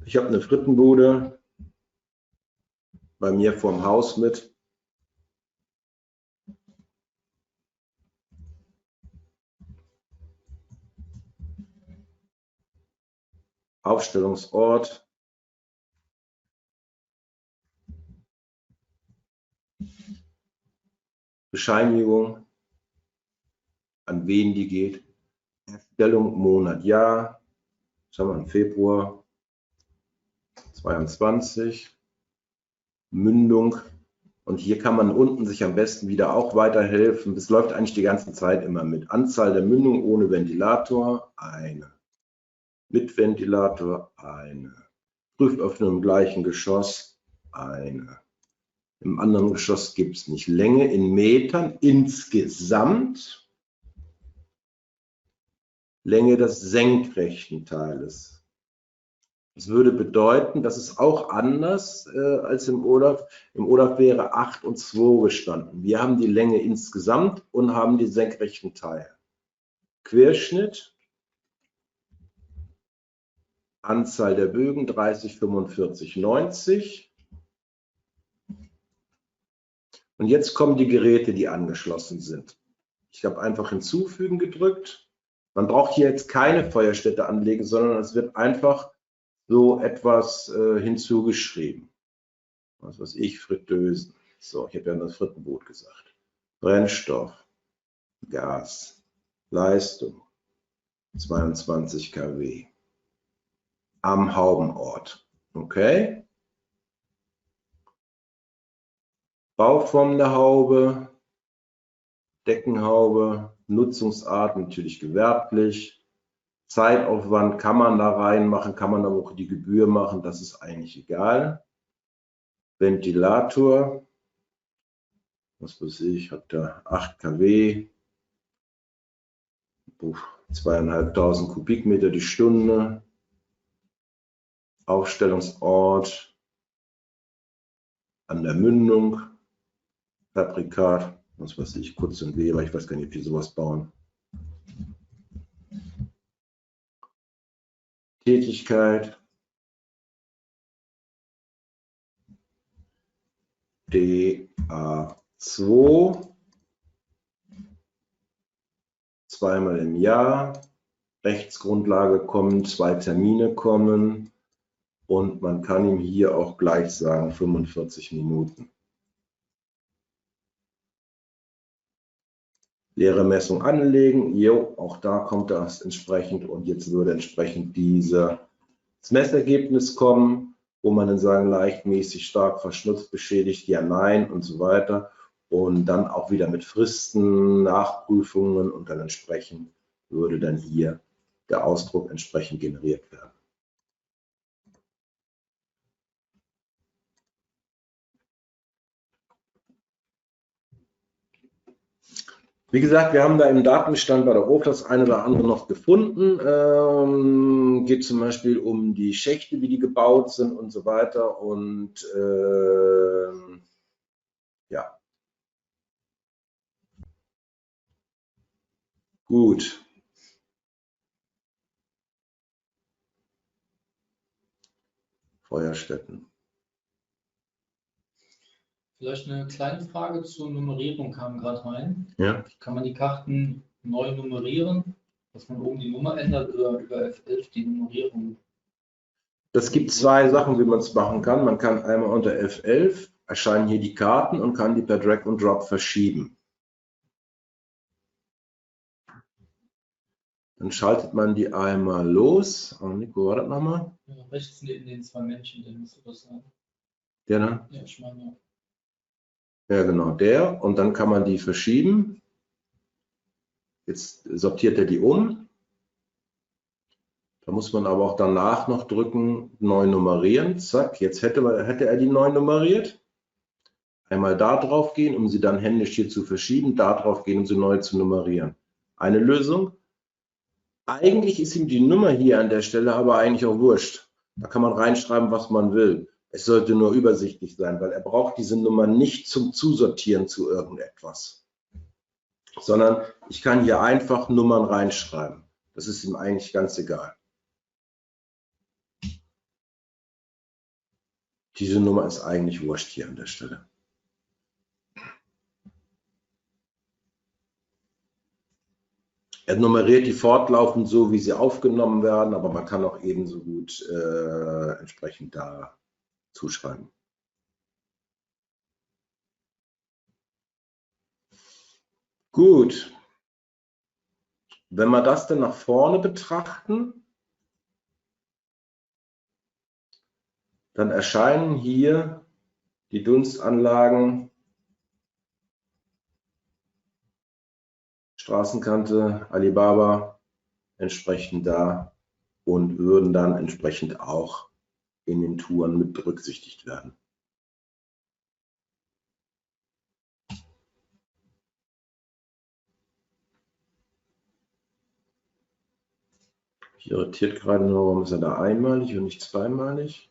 Ich habe eine Frittenbude bei mir vorm Haus mit. Aufstellungsort. Bescheinigung, an wen die geht. Erstellung, Monat, Jahr. Schauen wir im Februar 22. Mündung. Und hier kann man unten sich am besten wieder auch weiterhelfen. Das läuft eigentlich die ganze Zeit immer mit. Anzahl der Mündung ohne Ventilator, eine. Mit Ventilator, eine. Prüföffnung im gleichen Geschoss, eine. Im anderen Geschoss gibt es nicht. Länge in Metern insgesamt. Länge des senkrechten Teiles. Das würde bedeuten, das ist auch anders als im OLAF. Im OLAF wäre 8 und 2 gestanden. Wir haben die Länge insgesamt und haben die senkrechten Teile. Querschnitt. Anzahl der Bögen 30, 45, 90. Und jetzt kommen die Geräte, die angeschlossen sind. Ich habe einfach hinzufügen gedrückt. Man braucht hier jetzt keine Feuerstätte anlegen, sondern es wird einfach so etwas hinzugeschrieben. Was weiß ich, Fritteusen. So, ich habe ja das Frittenboot gesagt. Brennstoff, Gas, Leistung, 22 kW. Am Haubenort. Okay. Bauform der Haube, Deckenhaube, Nutzungsart natürlich gewerblich. Zeitaufwand kann man da reinmachen, kann man aber auch die Gebühr machen, das ist eigentlich egal. Ventilator, was weiß ich, hat da 8 kW, 2.500 Kubikmeter die Stunde. Aufstellungsort an der Mündung, Fabrikat, was weiß ich, Kurz und Weber, ich weiß gar nicht, ob die sowas bauen. Tätigkeit, DA2, zweimal im Jahr, Rechtsgrundlage kommen, 2 Termine kommen und man kann ihm hier auch gleich sagen 45 Minuten. Leere Messung anlegen, jo, auch da kommt das entsprechend und jetzt würde entsprechend dieses Messergebnis kommen, wo man dann sagen, leichtmäßig, stark verschnupft, beschädigt, ja, nein und so weiter und dann auch wieder mit Fristen, Nachprüfungen und dann entsprechend würde dann hier der Ausdruck entsprechend generiert werden. Wie gesagt, wir haben da im Datenbestand bei der OLAF das eine oder andere noch gefunden. Geht zum Beispiel um die Schächte, wie die gebaut sind und so weiter. Und ja. Gut. Feuerstätten. Vielleicht eine kleine Frage zur Nummerierung kam gerade rein. Ja. Kann man die Karten neu nummerieren, dass man oben die Nummer ändert oder über F11 die Nummerierung? Das gibt 2 Sachen, wie man es machen kann. Man kann einmal unter F11 erscheinen hier die Karten und kann die per Drag und Drop verschieben. Dann schaltet man die einmal los. Oh, Nico, war das nochmal? Ja, rechts neben den 2 Männchen, der müsste das sein. Der da? Ja, ich meine ja. Ja, genau, der. Und dann kann man die verschieben. Jetzt sortiert er die um. Da muss man aber auch danach noch drücken, neu nummerieren. Zack, jetzt hätte er die neu nummeriert. Einmal da drauf gehen, um sie dann händisch hier zu verschieben. Da drauf gehen, um sie neu zu nummerieren. Eine Lösung. Eigentlich ist ihm die Nummer hier an der Stelle aber eigentlich auch wurscht. Da kann man reinschreiben, was man will. Es sollte nur übersichtlich sein, weil er braucht diese Nummer nicht zum Zusortieren zu irgendetwas, sondern ich kann hier einfach Nummern reinschreiben. Das ist ihm eigentlich ganz egal. Diese Nummer ist eigentlich wurscht hier an der Stelle. Er nummeriert die fortlaufend so, wie sie aufgenommen werden, aber man kann auch ebenso gut entsprechend da zuschreiben. Gut. Wenn wir das dann nach vorne betrachten, dann erscheinen hier die Dunstanlagen Straßenkante, Alibaba entsprechend da und würden dann entsprechend auch in den Touren mit berücksichtigt werden. Mich irritiert gerade nur, warum ist er da einmalig und nicht zweimalig?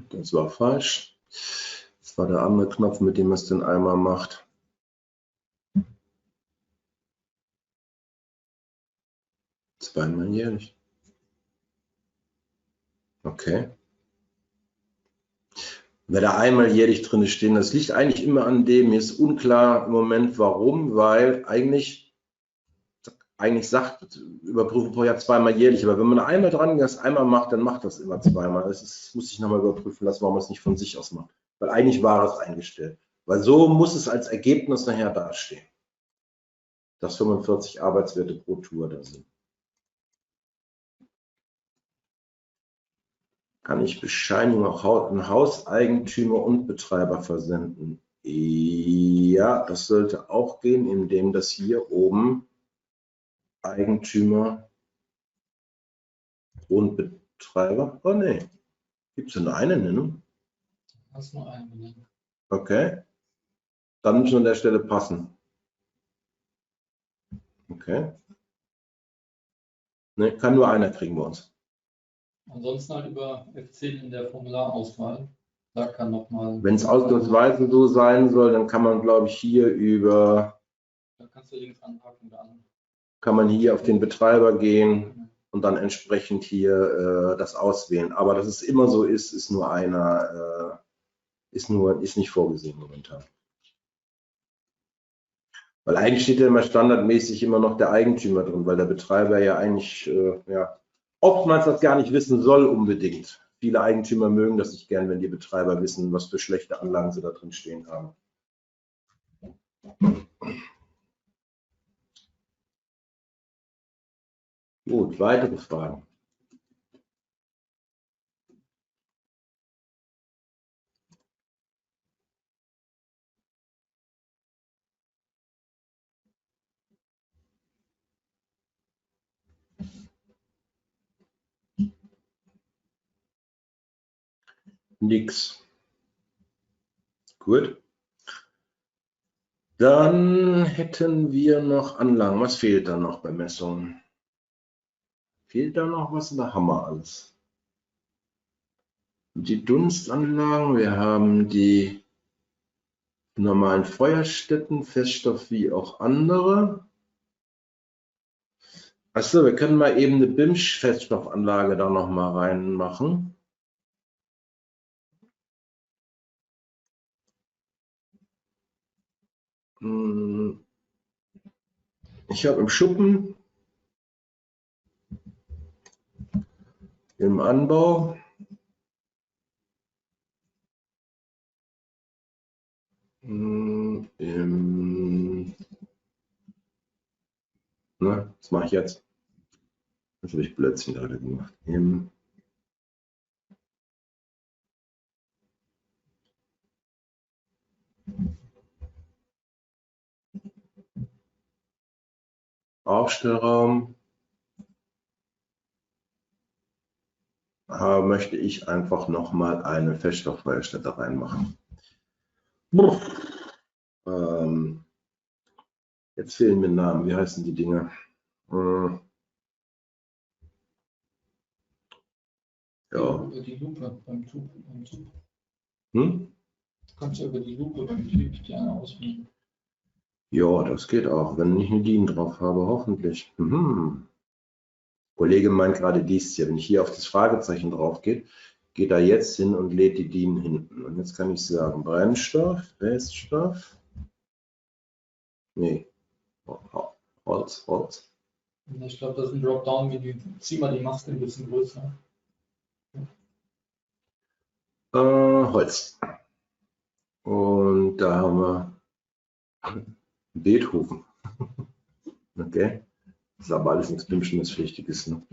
Das war falsch. Das war der andere Knopf, mit dem man es dann einmal macht. Zweimal jährlich. Okay. Wer da einmal jährlich drin stehen, das liegt eigentlich immer an dem, mir ist unklar im Moment warum, weil eigentlich sagt Überprüfung pro Jahr zweimal jährlich, aber wenn man einmal dran das einmal macht, dann macht das immer zweimal. Das muss ich nochmal überprüfen lassen, warum man es nicht von sich aus macht. Weil eigentlich war es eingestellt. Weil so muss es als Ergebnis nachher dastehen, dass 45 Arbeitswerte pro Tour da sind. Kann ich Bescheinigung auch an Hauseigentümer und Betreiber versenden? Ja, das sollte auch gehen, indem das hier oben Eigentümer und Betreiber. Oh ne, gibt es nur eine Nennung? Das ist nur eine Benennung. Okay, dann muss an der Stelle passen. Okay. Ne, kann nur einer kriegen bei uns. Ansonsten halt über F10 in der Formularauswahl. Da kann nochmal. Wenn es ausnahmsweise so sein soll, dann kann man, glaube ich, hier über. Da kannst du links anpacken oder an. Kann man hier auf den Betreiber gehen und dann entsprechend hier das auswählen. Aber dass es immer so ist, ist nur einer, ist nicht vorgesehen momentan. Weil eigentlich steht ja immer standardmäßig immer noch der Eigentümer drin, weil der Betreiber ja eigentlich ja, oftmals das gar nicht wissen soll unbedingt. Viele Eigentümer mögen das nicht gern, wenn die Betreiber wissen, was für schlechte Anlagen sie da drin stehen haben. Gut, weitere Fragen? Nix. Gut. Dann hätten wir noch Anlagen. Was fehlt da noch bei Messungen? Fehlt da noch was oder haben wir alles? Die Dunstanlagen, wir haben die normalen Feuerstätten, Feststoff wie auch andere. Achso, wir können mal eben eine BIMSCH-Feststoffanlage da noch mal reinmachen. Ich habe im Schuppen, im Anbau, was mache ich jetzt? Das habe ich Blödsinn gerade gemacht. Aufstellraum möchte ich einfach nochmal eine Feststofffeuerstätte reinmachen. Jetzt fehlen mir Namen. Wie heißen die Dinger? Ja. Über die Lupe beim Typ. Hm? Du kannst ja über die Lupe beim Typ die eine auswählen. Ja, das geht auch, wenn ich eine DIN drauf habe, hoffentlich. Kollege meint gerade dies hier. Wenn ich hier auf das Fragezeichen drauf gehe, geht er jetzt hin und lädt die DIN hinten. Und jetzt kann ich sagen, Brennstoff, Feststoff. Nee, Holz. Ich glaube, das ist ein Dropdown-Menü. Zieh mal die Maske ein bisschen größer. Holz. Und da haben wir Beethoven. Okay. Das ist aber alles nichts Bestimmungspflichtiges. Ne?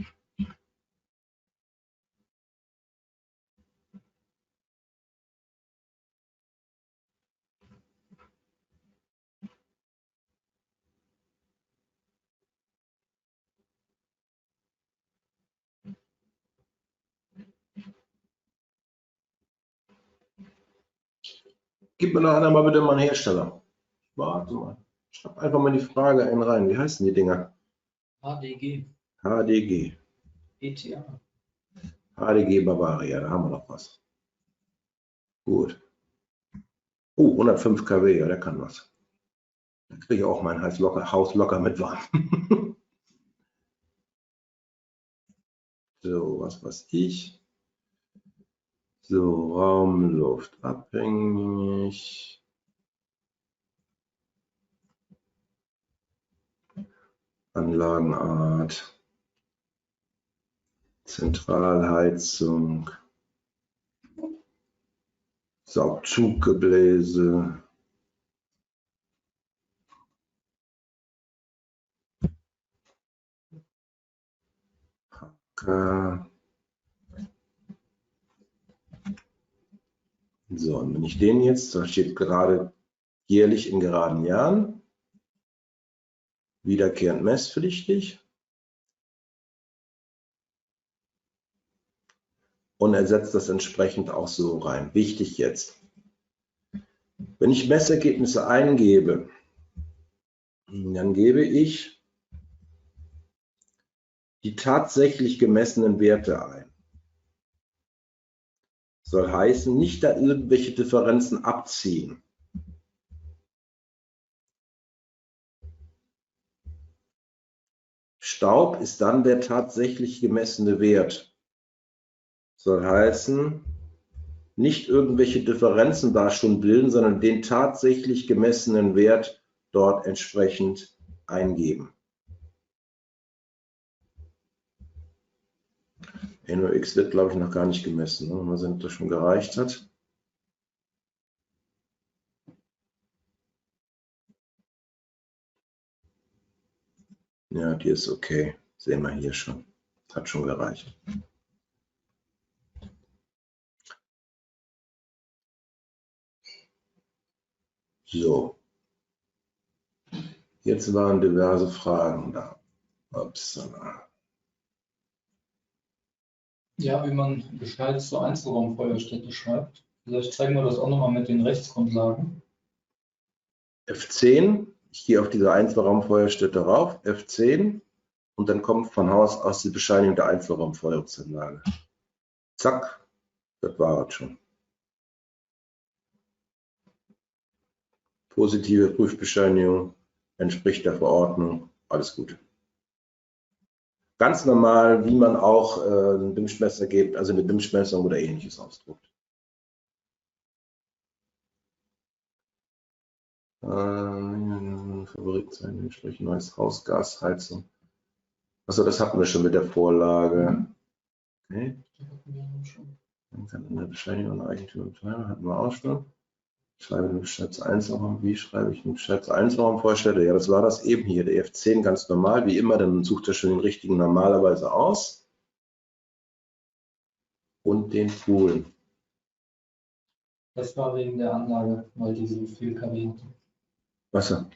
Gib mir doch einer mal bitte mal einen Hersteller. Warte mal. Schreib einfach mal die Frage einen rein. Wie heißen die Dinger? HDG. HDG. ETA. HDG Bavaria, da haben wir noch was. Gut. 105 kW, ja, der kann was. Da kriege ich auch mein Haus locker mit warm. So, was weiß ich. So, Raum, Luft abhängig. Anlagenart. Zentralheizung. Saugzuggebläse. So, und wenn ich den jetzt, da steht gerade jährlich in geraden Jahren, wiederkehrend messpflichtig und ersetzt das entsprechend auch so rein. Wichtig jetzt, wenn ich Messergebnisse eingebe, dann gebe ich die tatsächlich gemessenen Werte ein. Soll heißen, nicht da irgendwelche Differenzen abziehen. Staub ist dann der tatsächlich gemessene Wert. Soll heißen, nicht irgendwelche Differenzen da schon bilden, sondern den tatsächlich gemessenen Wert dort entsprechend eingeben. NOx wird, glaube ich, noch gar nicht gemessen. Ne? Mal sehen, ob das schon gereicht hat. Ja, die ist okay. Sehen wir hier schon. Hat schon gereicht. So. Jetzt waren diverse Fragen da. Upsala. Ja, wie man Bescheid zur Einzelraumfeuerstätte schreibt. Vielleicht zeigen wir das auch nochmal mit den Rechtsgrundlagen. F10. Ich gehe auf diese Einzelraumfeuerstätte rauf. F10. Und dann kommt von Haus aus die Bescheinigung der Einzelraumfeuerungsanlage. Zack. Das war es schon. Positive Prüfbescheinigung entspricht der Verordnung. Alles gut. Ganz normal, wie man auch ein BIM-Messer gibt, also eine BIM-Messung oder ähnliches ausdruckt. Fabrik sein, entsprechend neues Hausgasheizung. Achso, das hatten wir schon mit der Vorlage. Okay. Dann kann in der Bescheinigung an Eigentümer betreiben, hatten wir auch schon. Schreibe den Bescheid zur Einzelraum. Wie schreibe ich den Bescheid zur Einzelraumvorstelle? Ja, das war das eben hier, der F10 ganz normal, wie immer, dann sucht er schon den richtigen normalerweise aus. Und den Pool. Das war wegen der Anlage, weil die so viel kW hatte. Wasser.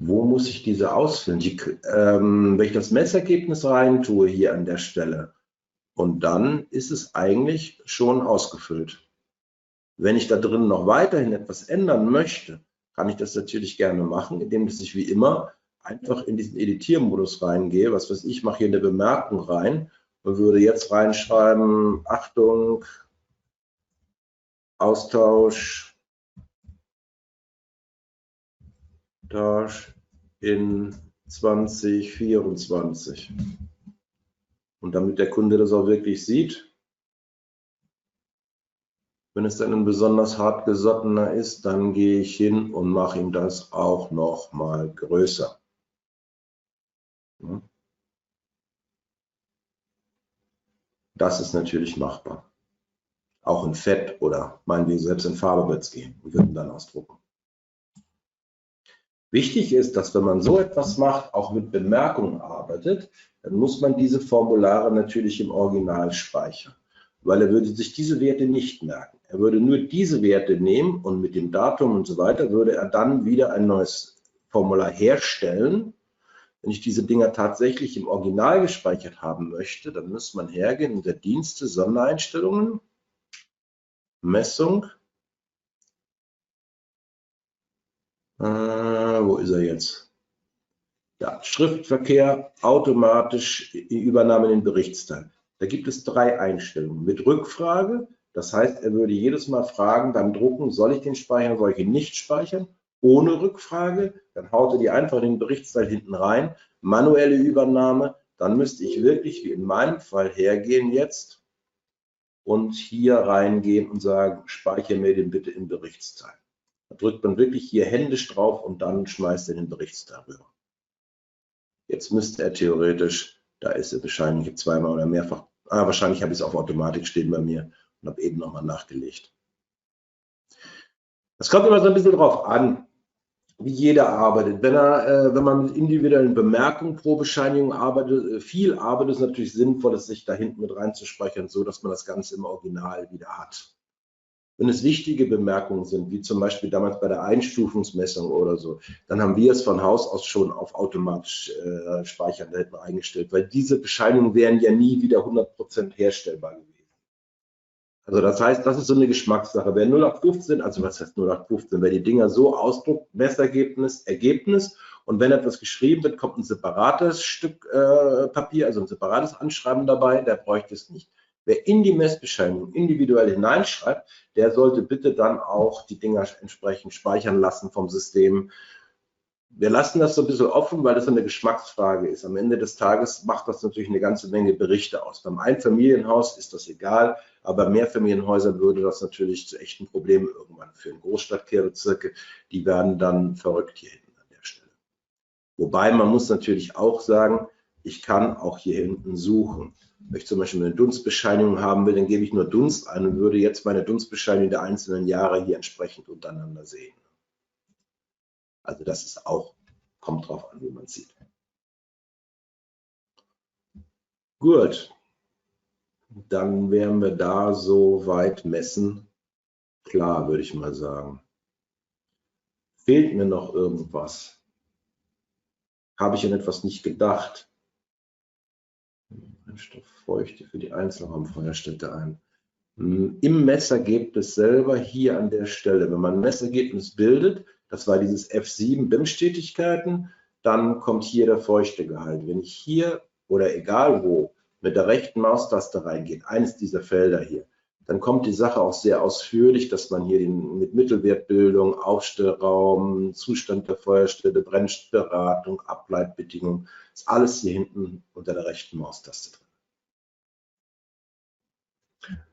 Wo muss ich diese ausfüllen? Wenn ich das Messergebnis rein tue hier an der Stelle, und dann ist es eigentlich schon ausgefüllt. Wenn ich da drin noch weiterhin etwas ändern möchte, kann ich das natürlich gerne machen, indem ich wie immer einfach in diesen Editiermodus reingehe. Was weiß ich, mache hier eine Bemerkung rein und würde jetzt reinschreiben, Achtung, Austausch in 2024. Und damit der Kunde das auch wirklich sieht, wenn es dann ein besonders hartgesottener ist, dann gehe ich hin und mache ihm das auch noch mal größer. Das ist natürlich machbar. Auch in Fett oder meinen wir selbst in Farbe wird es gehen und würden dann ausdrucken. Wichtig ist, dass wenn man so etwas macht, auch mit Bemerkungen arbeitet, dann muss man diese Formulare natürlich im Original speichern, weil er würde sich diese Werte nicht merken. Er würde nur diese Werte nehmen und mit dem Datum und so weiter würde er dann wieder ein neues Formular herstellen. Wenn ich diese Dinger tatsächlich im Original gespeichert haben möchte, dann muss man hergehen unter Dienste, Sondereinstellungen, Messung. Wo ist er jetzt? Ja, Schriftverkehr, automatisch Übernahme in den Berichtsteil. Da gibt es 3 Einstellungen. Mit Rückfrage, das heißt, er würde jedes Mal fragen beim Drucken, soll ich den speichern, soll ich ihn nicht speichern? Ohne Rückfrage, dann haut er die einfach in den Berichtsteil hinten rein. Manuelle Übernahme, dann müsste ich wirklich, wie in meinem Fall, hergehen jetzt und hier reingehen und sagen, speichere mir den bitte im Berichtsteil. Da drückt man wirklich hier händisch drauf und dann schmeißt er den Berichtsteil rüber. Jetzt müsste er theoretisch, da ist er wahrscheinlich zweimal oder mehrfach, wahrscheinlich habe ich es auf Automatik stehen bei mir und habe eben nochmal nachgelegt. Das kommt immer so ein bisschen drauf an, wie jeder arbeitet. Wenn man mit individuellen Bemerkungen pro Bescheinigung arbeitet, viel arbeitet, ist natürlich sinnvoll, es sich da hinten mit reinzuspeichern, so dass man das Ganze im Original wieder hat. Wenn es wichtige Bemerkungen sind, wie zum Beispiel damals bei der Einstufungsmessung oder so, dann haben wir es von Haus aus schon auf automatisch speichern da hinten eingestellt, weil diese Bescheinigungen wären ja nie wieder 100% herstellbar gewesen. Also das heißt, das ist so eine Geschmackssache. Wer 0815, also was heißt 0815, wer die Dinger so ausdruckt, Messergebnis, Ergebnis, und wenn etwas geschrieben wird, kommt ein separates Stück Papier, also ein separates Anschreiben dabei, der bräuchte es nicht. Wer in die Messbescheinigung individuell hineinschreibt, der sollte bitte dann auch die Dinger entsprechend speichern lassen vom System. Wir lassen das so ein bisschen offen, weil das eine Geschmacksfrage ist. Am Ende des Tages macht das natürlich eine ganze Menge Berichte aus. Beim Einfamilienhaus ist das egal, aber bei Mehrfamilienhäusern würde das natürlich zu echten Problemen irgendwann führen. Großstadtbezirke, die werden dann verrückt hier hinten an der Stelle. Wobei man muss natürlich auch sagen, ich kann auch hier hinten suchen. Wenn ich zum Beispiel eine Dunstbescheinigung haben will, dann gebe ich nur Dunst ein und würde jetzt meine Dunstbescheinigung der einzelnen Jahre hier entsprechend untereinander sehen. Also das ist auch, kommt drauf an, wie man sieht. Gut, dann wären wir da so weit messen. Klar, würde ich mal sagen. Fehlt mir noch irgendwas? Habe ich an etwas nicht gedacht? Brennstofffeuchte für die Einzelraumfeuerstätte ein. Im Messergebnis selber hier an der Stelle, wenn man ein Messergebnis bildet, das war dieses F7 BIM-Stetigkeiten, dann kommt hier der Feuchtegehalt. Wenn ich hier oder egal wo mit der rechten Maustaste reingehe, eines dieser Felder hier, dann kommt die Sache auch sehr ausführlich, dass man hier mit Mittelwertbildung, Aufstellraum, Zustand der Feuerstelle, Brennberatung, Ableitbedingungen, ist alles hier hinten unter der rechten Maustaste drin.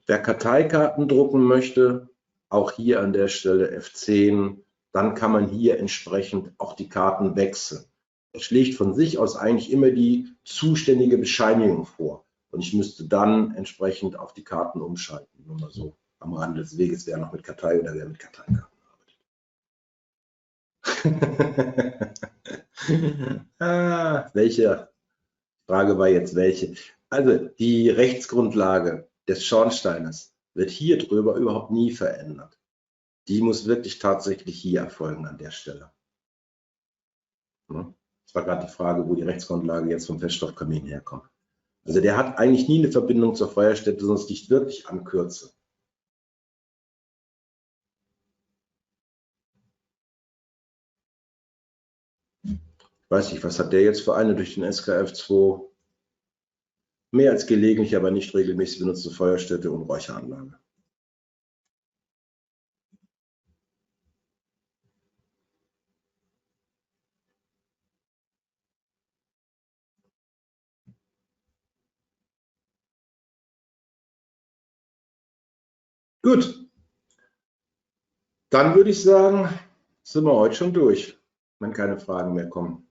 Wer Karteikarten drucken möchte, auch hier an der Stelle F10, dann kann man hier entsprechend auch die Karten wechseln. Er schlägt von sich aus eigentlich immer die zuständige Bescheinigung vor. Und ich müsste dann entsprechend auf die Karten umschalten. Nur mal so am Rande des Weges, wer noch mit Kartei oder wer mit Karteikarten arbeitet. Welche Frage war jetzt welche? Also die Rechtsgrundlage des Schornsteines wird hier drüber überhaupt nie verändert. Die muss wirklich tatsächlich hier erfolgen an der Stelle. Das war gerade die Frage, wo die Rechtsgrundlage jetzt vom Feststoffkamin herkommt. Also der hat eigentlich nie eine Verbindung zur Feuerstätte, sondern es liegt wirklich am Kürze. Ich weiß nicht, was hat der jetzt für eine durch den SKF 2 mehr als gelegentlich, aber nicht regelmäßig benutzte Feuerstätte und Räucheranlage. Gut, dann würde ich sagen, sind wir heute schon durch, wenn keine Fragen mehr kommen.